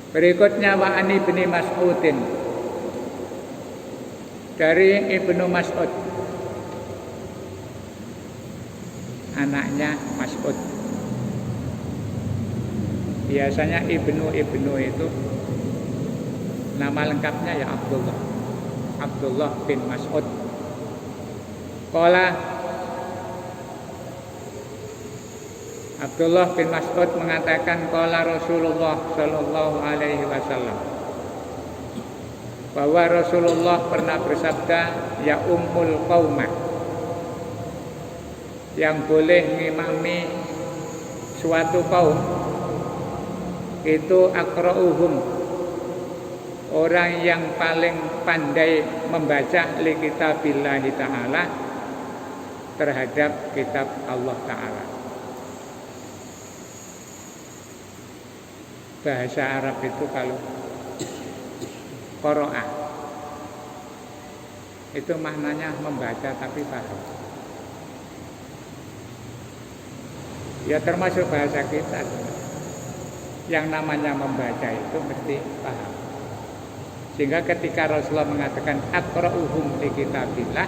Berikutnya wa an Ibnu Mas'udin, dari Ibnu Mas'ud, anaknya Mas'ud. Biasanya Ibnu itu nama lengkapnya ya Abdullah bin Mas'ud. Abdullah bin Mas'ud mengatakan qala Rasulullah sallallahu alaihi wasallam, bahwa Rasulullah pernah bersabda, ya ummul qaumah, yang boleh ngimami suatu kaum itu aqra'uhum, orang yang paling pandai membaca li kitabillahi ta'ala, terhadap kitab Allah Ta'ala. Bahasa Arab itu kalau qara'a itu maknanya membaca tapi paham. Ya termasuk bahasa kita, yang namanya membaca itu mesti paham. Sehingga ketika Rasulullah mengatakan aqra'uhum li kitabillah,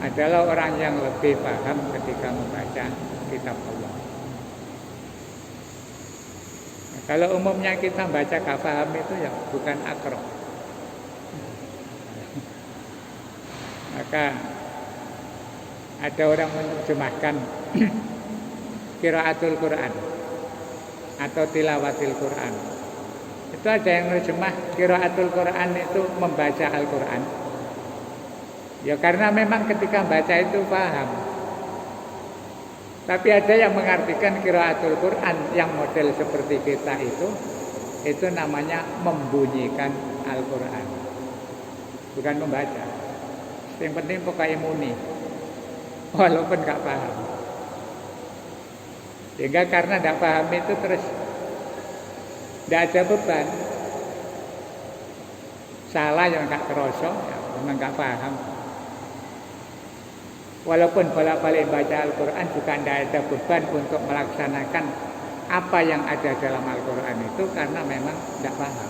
adalah orang yang lebih paham ketika membaca kitab Allah. Nah, kalau umumnya kita baca gak paham itu ya bukan aqra'. Maka ada orang menerjemahkan qiraatul Quran atau tilawatil Quran. Itu ada yang menerjemah qiraatul Quran itu membaca Al-Quran. Ya karena memang ketika baca itu paham. Tapi ada yang mengartikan qiraatul Quran yang model seperti kita itu namanya membunyikan Al-Quran, bukan membaca. Yang penting pokoknya muni, walaupun gak paham. Sehingga karena gak paham itu terus gak ada beban. Salah yang gak kerosok, ya memang gak paham. Walaupun bolak-balik baca Al-Quran juga tidak ada beban untuk melaksanakan apa yang ada dalam Al-Quran itu, karena memang tidak paham.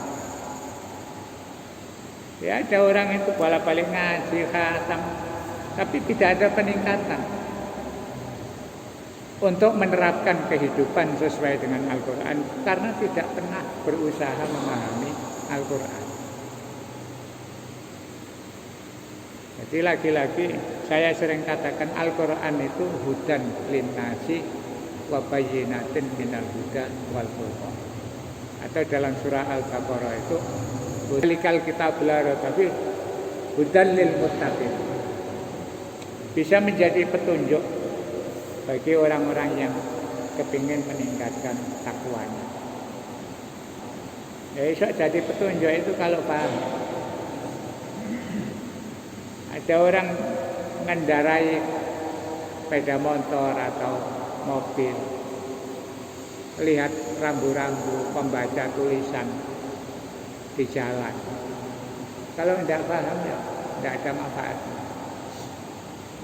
Ya ada orang itu bolak-balik ngaji, khatam, tapi tidak ada peningkatan untuk menerapkan kehidupan sesuai dengan Al-Quran, karena tidak pernah berusaha memahami Al-Quran. Jadi lagi-lagi saya sering katakan Al-Quran itu hudan linnasi wa bayyinatin minal huda wal furqan. Atau dalam surah Al-Baqarah itu hudalikal kitabul tapi hudan lil muttaqin. Bisa menjadi petunjuk bagi orang-orang yang kepingin meningkatkan takwanya. Ya bisa jadi petunjuk itu kalau paham. Ada orang mengendarai sepeda motor atau mobil, lihat rambu-rambu pembaca tulisan di jalan. Kalau tidak paham ya tidak ada manfaat.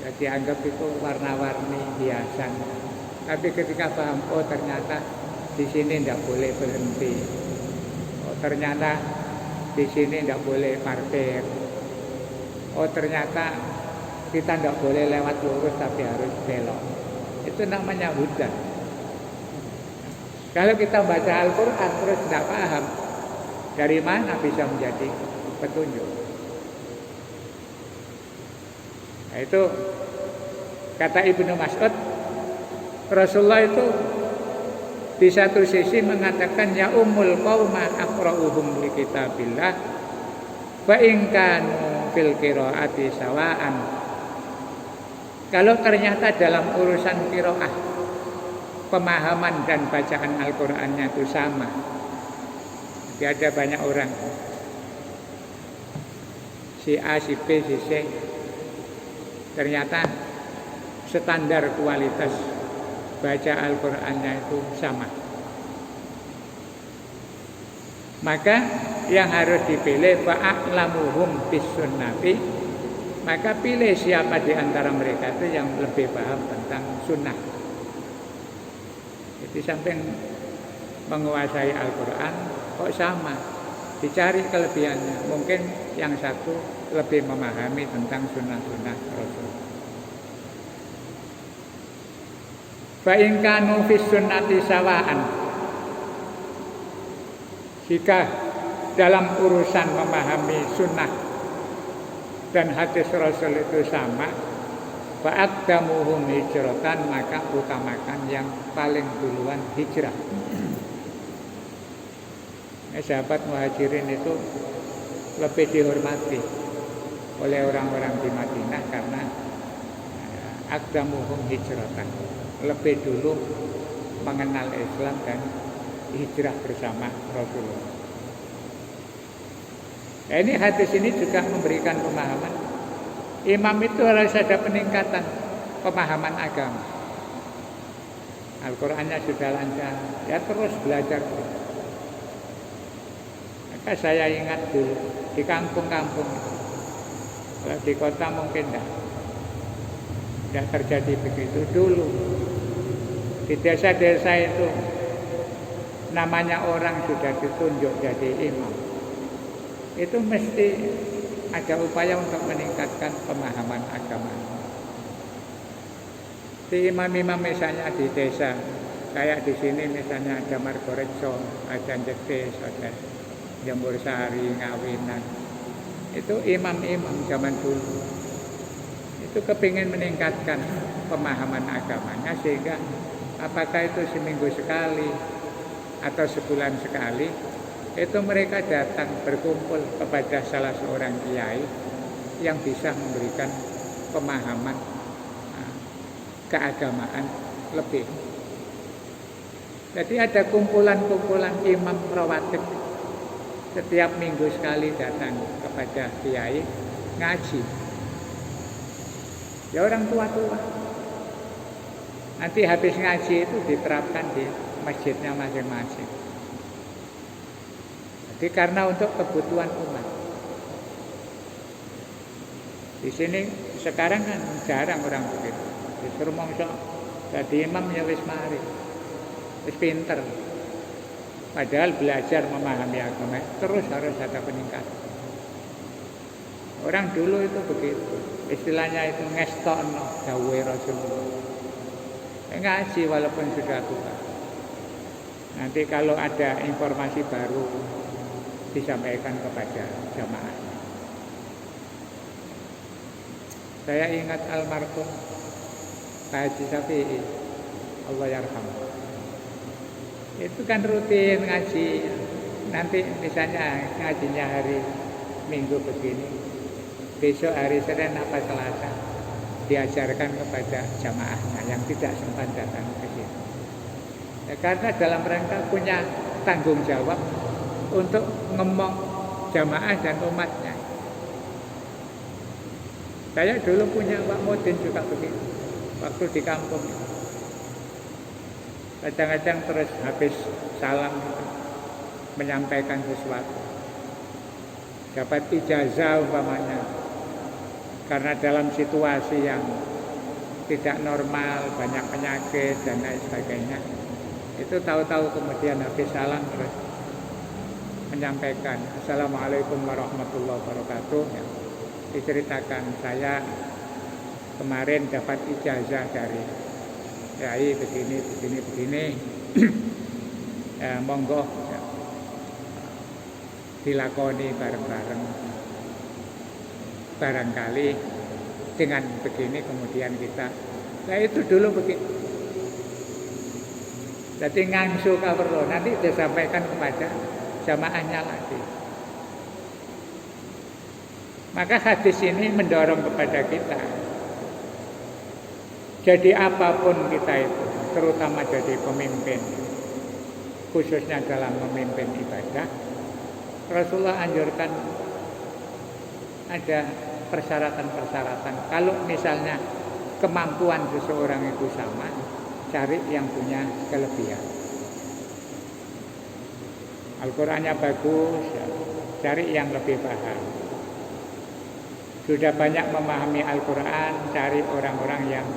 Jadi anggap itu warna-warni hiasan. Tapi ketika paham, oh ternyata di sini tidak boleh berhenti. Oh ternyata di sini tidak boleh parkir. Oh ternyata kita tidak boleh lewat lurus tapi harus belok. Itu namanya hudan. Kalau kita baca Al-Quran terus tidak paham, dari mana bisa menjadi petunjuk? Nah, itu kata Ibnu Mas'ud, Rasulullah itu di satu sisi mengatakan ya ummul qauma aqra'uhum li kitabillah fa in kanu fil qiraati sawaan. Kalau ternyata dalam urusan qiraah, pemahaman dan bacaan Al-Qur'annya itu sama. Jadi ada banyak orang, si A, si B, si C, ternyata standar kualitas baca Al-Qur'annya itu sama. Maka yang harus dipilih fa'alamuhum bis sunnati, maka pilih siapa di antara mereka itu yang lebih paham tentang sunnah. Jadi samping menguasai Al-Quran kok sama, dicari kelebihannya. Mungkin yang satu lebih memahami tentang sunnah-sunnah Rasul. Fa in kanu fis sunnati sawaan, jika dalam urusan memahami sunnah dan hadis Rasul itu sama, fa aqdamuhum hijratan, maka utamakan yang paling duluan hijrah. Sahabat Muhajirin itu lebih dihormati oleh orang-orang di Madinah karena aqdamuhum hijratan, lebih dulu mengenal Islam dan hijrah bersama Rasulullah. Ini hadis ini juga memberikan pemahaman imam itu harus ada peningkatan pemahaman agama. Al-Qur'annya sudah lancar, ya terus belajar. Maka saya ingat dulu di kampung-kampung, kalau di kota mungkin tidak terjadi begitu. Dulu di desa-desa itu namanya orang sudah ditunjuk jadi imam, itu mesti ada upaya untuk meningkatkan pemahaman agama. Di imam-imam misalnya di desa, kayak di sini misalnya ada Margorejo, ada Jetis, ada Jemur Sari, Ngawinan. Itu imam-imam zaman dulu. Itu kepingin meningkatkan pemahaman agamanya, sehingga apakah itu seminggu sekali atau sebulan sekali, itu mereka datang berkumpul kepada salah seorang kiai yang bisa memberikan pemahaman keagamaan lebih. Jadi ada kumpulan-kumpulan imam rawatib setiap minggu sekali datang kepada kiai ngaji. Ya orang tua-tua. Nanti habis ngaji itu diterapkan di masjidnya masing-masing. Jadi karena untuk kebutuhan umat. Di sini sekarang kan jarang orang begitu. Disuruh mongso jadi imam ya wis mari. Wis pinter. Padahal belajar memahami agama terus harus ada peningkatan. Orang dulu itu begitu. Istilahnya itu ngestokno dawuhe Rasulullah. Ngaji walaupun sudah tua. Nanti kalau ada informasi baru disampaikan kepada jamaah. Saya ingat almarhum Pak Haji Syafi'i, Allah yarham. Itu kan rutin ngaji. Nanti misalnya ngajinya hari Minggu begini, besok hari Senin apa Selasa diajarkan kepada jamaahnya yang tidak sempat datang ke sini. Ya, karena dalam rangka punya tanggung jawab untuk ngomong jamaah dan umatnya. Saya dulu punya Pak Mudin juga begitu, waktu di kampung. Kadang-kadang terus habis salam itu, menyampaikan sesuatu. Dapat ijazah umpamanya. Karena dalam situasi yang tidak normal, banyak penyakit dan lain sebagainya. Itu tahu-tahu kemudian habis salam terus menyampaikan Assalamualaikum warahmatullahi wabarakatuh. Ya. Diceritakan saya kemarin dapat ijazah dari kiai begini. Ya, monggo ya, dilakoni bareng-bareng. Barangkali dengan begini kemudian kita. Nah itu dulu begitu. Jadi ngangsu kawerno nanti disampaikan kepada jamaahnya lagi. Maka hadis ini mendorong kepada kita. Jadi apapun kita itu, terutama jadi pemimpin, khususnya dalam memimpin ibadah, Rasulullah anjurkan ada persyaratan-persyaratan. Kalau misalnya kemampuan seseorang itu sama, cari yang punya kelebihan. Al-Qur'annya bagus, ya, cari yang lebih paham. Sudah banyak memahami Al-Quran, cari orang-orang yang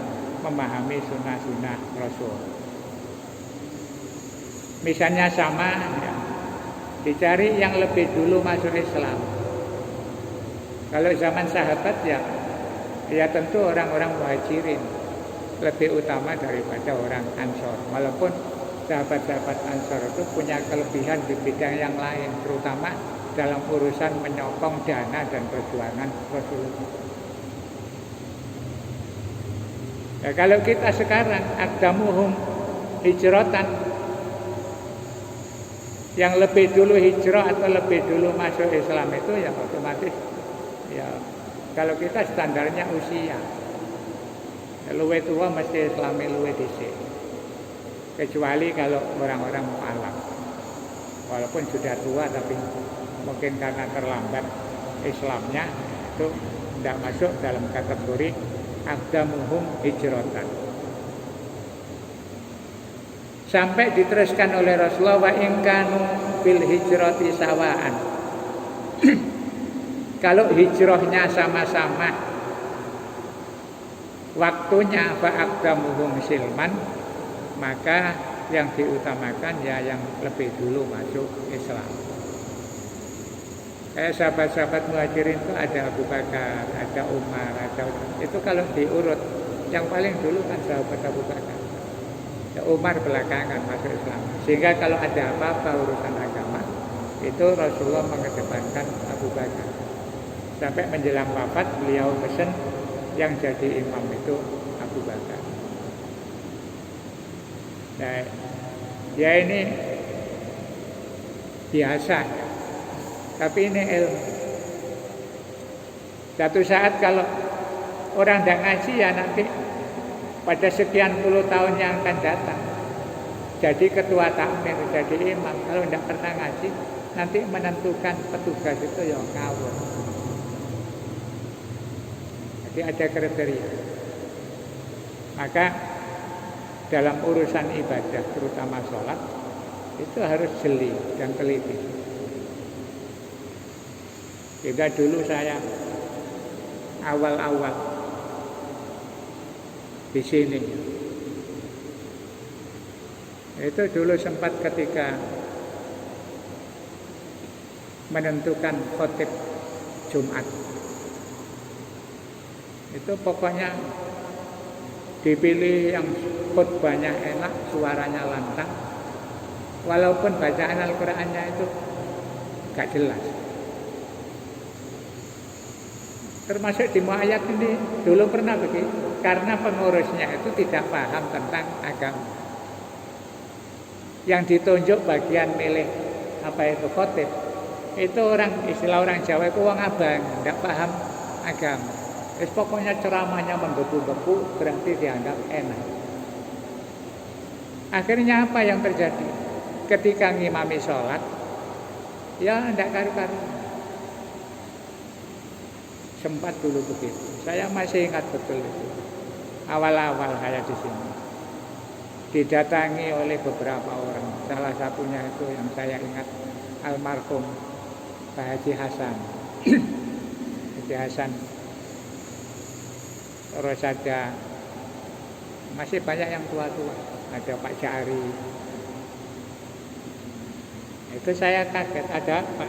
memahami sunnah-sunnah Rasul. Misalnya sama, ya, dicari yang lebih dulu masuk Islam. Kalau zaman sahabat ya tentu orang-orang muhajirin lebih utama daripada orang Ansor. Walaupun sahabat-sahabat Ansor itu punya kelebihan di bidang yang lain, terutama dalam urusan menyokong dana dan perjuangan Rasulullah. Ya, kalau kita sekarang aqdamuhum hijratan, yang lebih dulu hijrah atau lebih dulu masuk Islam itu ya otomatis ya kalau kita standarnya usia. Luwe tua mesti Islami luwe dhisik. Kecuali kalau orang-orang mualaf. Walaupun sudah tua tapi mungkin karena terlambat Islamnya itu tidak masuk dalam kategori aqdamuhum hijratan. Sampai diteruskan oleh Rasulullah wa in kanu bil hijrati sawaan. Kalau hijrahnya sama-sama waktunya fa'aqdamuhum silman, maka yang diutamakan ya yang lebih dulu masuk Islam. Kayak sahabat-sahabat muhajirin itu ada Abu Bakar, ada Umar, itu kalau diurut yang paling dulu kan sahabat Abu Bakar. Ya, Umar belakangan masuk Islam. Sehingga kalau ada apa-apa urusan agama itu Rasulullah mengedepankan Abu Bakar. Sampai menjelang wafat beliau pesan yang jadi imam itu Abu Bakar. Nah, ya ini biasa, tapi ini ilmu. Satu saat kalau orang tidak ngaji ya nanti pada sekian puluh tahun yang akan datang jadi ketua takmir, jadi imam. Kalau tidak pernah ngaji nanti menentukan petugas itu yang ngawur. Jadi ada kriteria. Maka dalam urusan ibadah terutama sholat itu harus jeli dan teliti. Jika dulu saya awal-awal di sini, itu dulu sempat ketika menentukan khotib Jumat, itu pokoknya dipilih yang khutbahnya enak, suaranya lantang, walaupun bacaan Al-Qur'annya itu gak jelas. Termasuk di ayat ini dulu pernah begitu, karena pengurusnya itu tidak paham tentang agama. Yang ditunjuk bagian milih apa itu khotib, itu istilah orang Jawa itu wong abang, tidak paham agama. Pokoknya ceramahnya menggebu-gebu berarti dianggap enak. Akhirnya apa yang terjadi? Ketika ngimami sholat, ya tidak karu-karu. Sempat dulu begitu. Saya masih ingat betul itu. Awal-awal saya di sini didatangi oleh beberapa orang. Salah satunya itu yang saya ingat almarhum Pak Haji Hasan. Haji Hasan. Terus ada masih banyak yang tua-tua. Ada Pak Jari. Itu saya kaget, ada apa?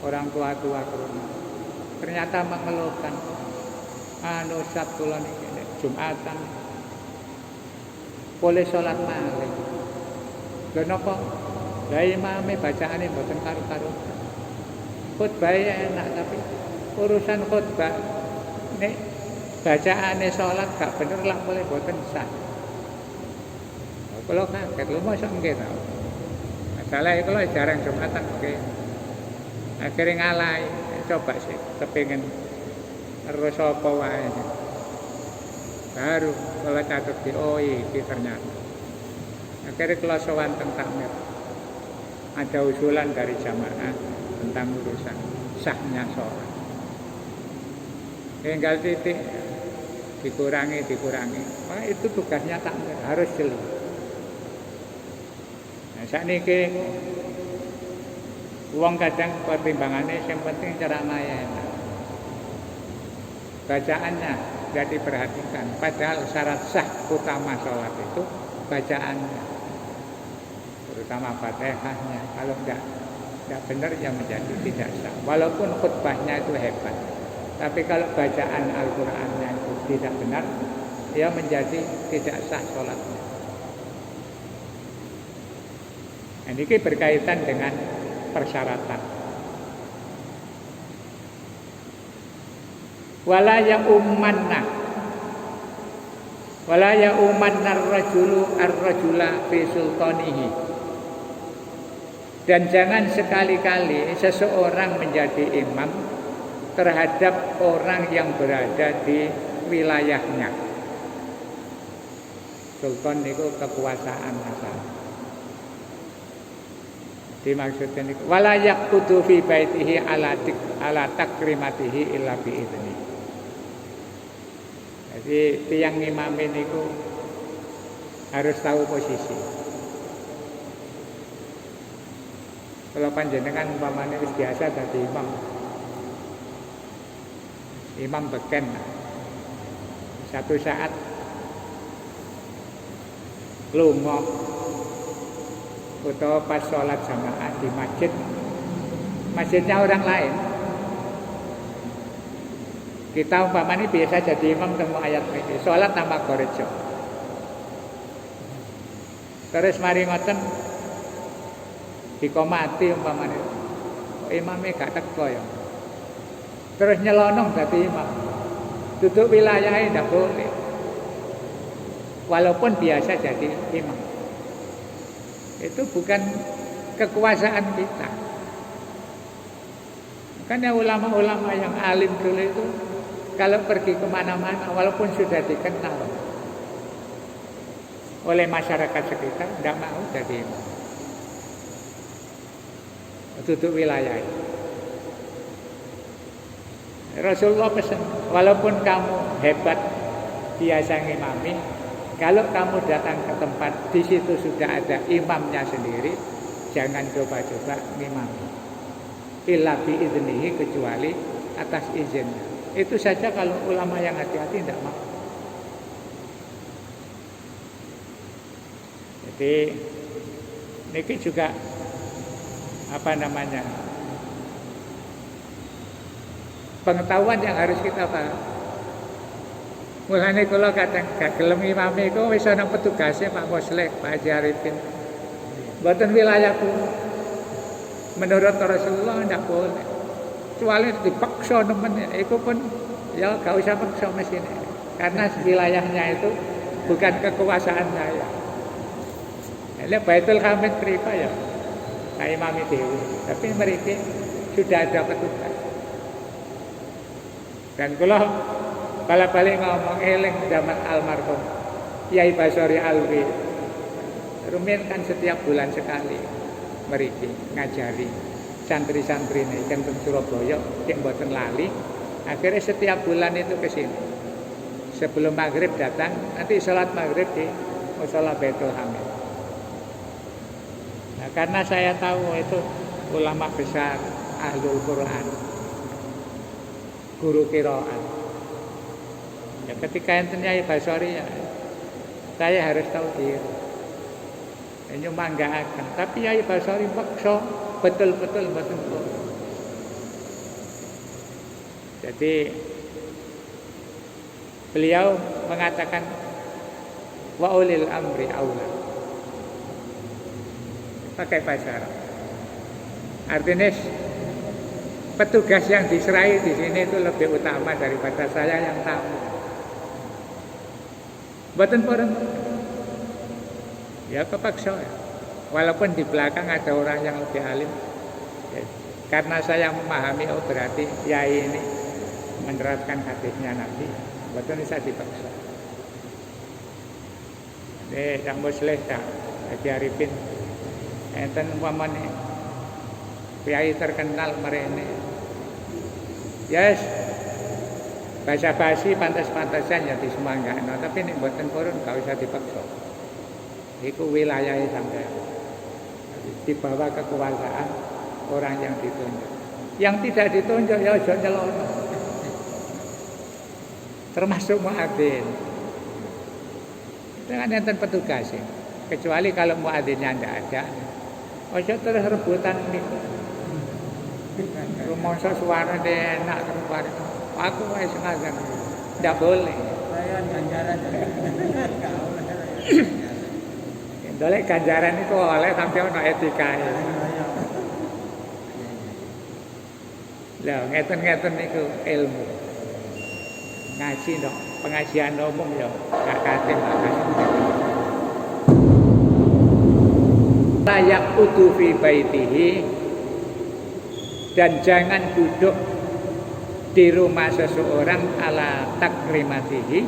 Orang tua-tua ke rumah. Ternyata mengeluhkan, Ustaz kula niki Jumatan boleh sholat malam. Lha napa? Lah imame bacaane mboten karu-karu. Khutbahnya enak tapi urusan khutbah nek bacaane sholat gak bener lah boleh mboten sah. Kalau kaget lho mosok nggih ta. Masalah itu jarang Jumatan nggih. Akhirnya ngalai, coba sih kepengin terus apa wae. Baru kalau catat di iki ternyata. Akhirnya kalau sowan teng takmir. Ada usulan dari jamaah tentang urusan sahnya sholat. Tinggal titik dikurangi. Maka itu tugasnya takmir, harus jeli. Nah, sakniki wong kadang pertimbangannya yang penting ceramahnya enak. Bacaannya tidak diperhatikan. Padahal syarat sah utama sholat itu bacaannya. terutama Fatihahnya. Kalau enggak benar ya menjadi tidak sah. Walaupun khutbahnya itu hebat, tapi kalau bacaan Al-Qur'annya itu tidak benar, ya menjadi tidak sah sholatnya. Ini berkaitan dengan persyaratan. Wala ya umanna ar-rajulu ar-rajula fi sultanihi. Dan jangan sekali-kali seseorang menjadi imam terhadap orang yang berada di wilayahnya. Sultan itu kekuasaan asal. Dimaksudnya ini wala yaqutu fi baitihi ala takrimatihi illa bi idzni. Jadi tiang imam niku harus tahu posisi. Kalau panjenengan umpamane wis biasa dadi imam beken. Satu saat lunga atau pas sholat jamaah di masjidnya orang lain, kita umpamanya biasa jadi imam temu ayat ini sholat tanpa gorejo, terus mari ngoten dikomati umpamanya imamnya gak teko ya, terus nyelonong jadi imam, duduk wilayahnya tidak boleh walaupun biasa jadi imam. Itu bukan kekuasaan kita. Makanya ulama-ulama yang alim dulu itu kalau pergi kemana-mana walaupun sudah dikenal oleh masyarakat sekitar, tidak mau jadi imam. Duduk wilayah. Rasulullah pesan, walaupun kamu hebat biasa ngimami, kalau kamu datang ke tempat di situ sudah ada imamnya sendiri, jangan coba-coba ngimami. Illa bi idznihi, kecuali atas izinnya. Itu saja kalau ulama yang hati-hati tidak mau. Jadi ini juga pengetahuan yang harus kita paham. Mulane kula kadang gak gelem imame iku wis ana petugase Pak Mosleh, Pak Haji Arifin. Mboten wilayahku. Menurut Rasulullah ndak boleh. Kecuali dipaksa nemen iku pun ya gak usah paksa mesine. Karena wilayahnya itu bukan kekuasaan saya. Lha Baitul Hamid pripa ya. Kayak imami dewi. Tapi mereka sudah ada petugas. Dan kula balik ngomong eling zaman almarhum Kiai Basori Alwi. Rumiyin kan setiap bulan sekali mriki ngajari santri-santri ini teng Surabaya sing mboten lali. Akhirnya setiap bulan itu ke sini. Sebelum maghrib datang, nanti sholat maghrib di mushola Baitul Hamid. Nah, karena saya tahu itu ulama besar Ahlul Quran, guru qiraat. Ya, ketika enten Nyai Basori ya, saya harus tahu diri. Ini manggaaken, tapi Nyai Basori paksa betul-betul betul. Jadi beliau mengatakan wa ulil amri aula. Pakai bahasa Arab. Artinya petugas yang diserahi di sini itu lebih utama daripada saya yang tahu. Mboten purun. Ya kepaksa ya. Walaupun di belakang ada orang yang lebih alim. Ya, karena saya memahami berarti yai ini menerapkan hadisnya Nabi. Mboten bisa dipaksa. Yang Mosleh tak Haji Arifin. Enten umpamane kiai terkenal merene. Yes. Basa-basi pantas-pantasan ya disemanggakno, tapi nek mboten purun gak usah dipaksa. Iku wilayahe sampeyan. Di bawah kekuasaan orang yang ditunjuk. Yang tidak ditunjuk ya aja nyelono. Termasuk muadzin. Itu kan enten petugas. Kecuali kalau muadzinnya tidak ada. Ojo terus rebutan niku. Rumangsa suarane enak terus bareng. Aku wis ngazan. Tidak boleh. Saya ganjaran. Dolek ganjaran itu oleh tapi ono etikae. Lah ngeten-ngeten niku ilmu. Ngaji dong, pengajian umum ya gak kathah makane. Layak utu fi baitihi, dan jangan duduk di rumah seseorang ala takrimatihi,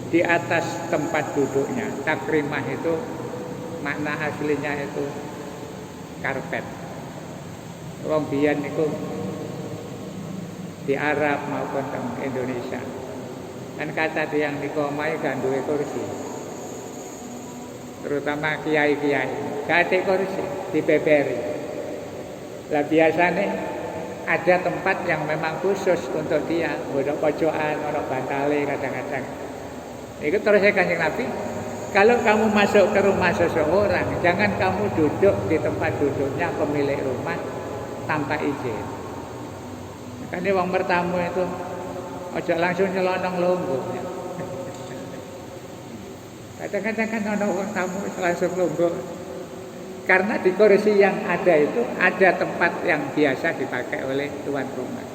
di atas tempat duduknya. Takrimah itu makna aslinya itu karpet. Wong biyen niku di Arab maupun di Indonesia kan kata tiang niku omahe gak duwe kursi. Terutama kiai-kiai gak ada kursi, dibeberi. Lah biasanya ada tempat yang memang khusus untuk dia, bodok pojokan, orang bantale kadang-kadang. Itu terus saya Kanjeng Nabi, kalau kamu masuk ke rumah seseorang, jangan kamu duduk di tempat duduknya pemilik rumah tanpa izin. Kan wong bertamu itu ojo langsung nyelonong lungguh. Kadang-kadang kan ada wong tamu langsung lungguh. Karena di kursi yang ada itu ada tempat yang biasa dipakai oleh tuan rumah.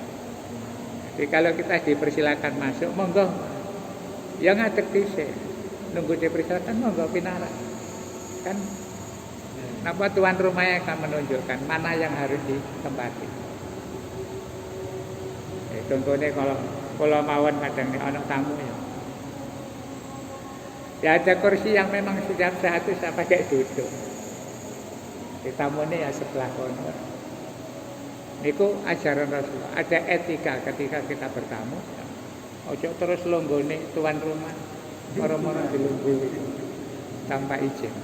Jadi kalau kita dipersilakan masuk, monggo. Yang ngadeg dhisik. Nunggu dipersilakan monggo pinarak. Kan napa tuan rumahnya akan menunjukkan mana yang harus ditempati. Contohnya kalau mawon kadang anak tamu ya ada kursi yang memang setiap saat itu saya pakai duduk. Di tamunya ya sebelah kono. Niku ajaran Rasulullah. Ada etika ketika kita bertamu. Ojo terus longgone tuan rumah, orang-orang dilungguh tanpa izin.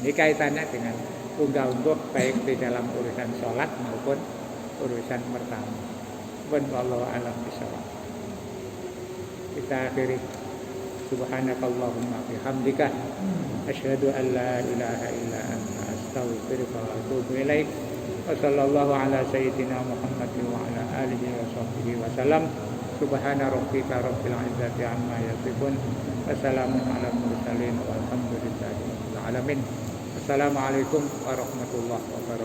Ini kaitannya dengan unggah-ungguh baik di dalam urusan sholat maupun urusan bertamu. Wallahu a'lam bishawab. Kita akhiri. Subhanakallahumma bihamdika asyhadu an la ilaha illa anta astaghfiruka wa atubu ilaik. Wa sallallahu ala sayyidina Muhammadin wa ala alihi wa sahbihi wa salam. Subhana rabbika rabbil izzati amma yasifun. Wa salamun ala mursalin walhamdulillahi rabbil alamin. Assalamualaikum warahmatullahi wabarakatuh.